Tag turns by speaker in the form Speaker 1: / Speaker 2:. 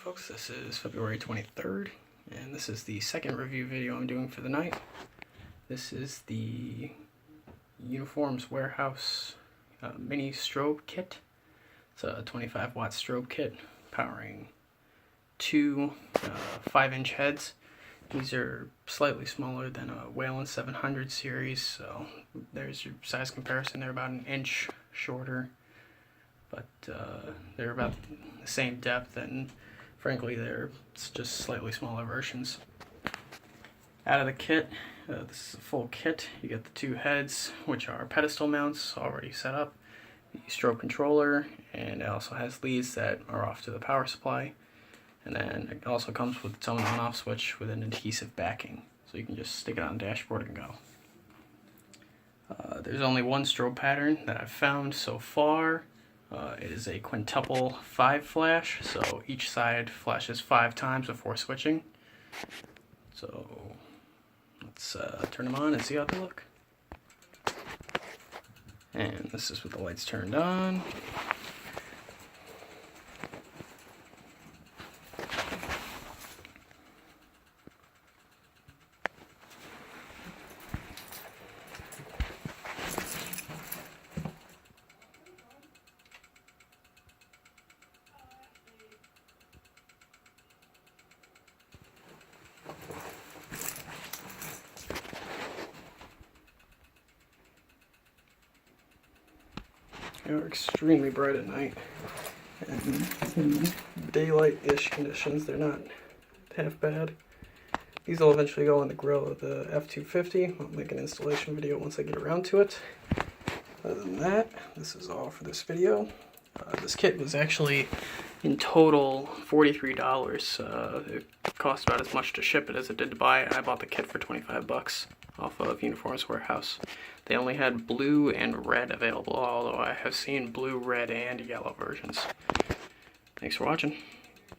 Speaker 1: folks, this is February 23rd, and this is the second review video I'm doing for the night. This is the Uniforms Warehouse mini strobe kit. It's a 25 watt strobe kit powering two 5-inch heads. These are slightly smaller than a WL-08 700 series, so there's your size comparison. They're about an inch shorter, but they're about the same depth, and frankly they're just slightly smaller versions. Out of the kit, this is a full kit. You get the two heads, which are pedestal mounts already set up, the strobe controller, and it also has leads that are off to the power supply. And then it also comes with its own on-off switch with an adhesive backing, so you can just stick it on the dashboard and go. There's only one strobe pattern that I've found so far. It is a quintuple 5 flash, so each side flashes 5 times before switching. So let's turn them on and see how they look. And this is with the lights turned on. They are extremely bright at night, and in daylight-ish conditions they're not half bad. These will eventually go on the grill of the F250. I'll make an installation video once I get around to it. Other than that, this is all for this video. This kit was actually in total $43. It cost about as much to ship it as it did to buy it. I bought the kit for 25 bucks off of Uniforms Warehouse. They only had blue and red available, although I have seen blue, red, and yellow versions. Thanks for watching.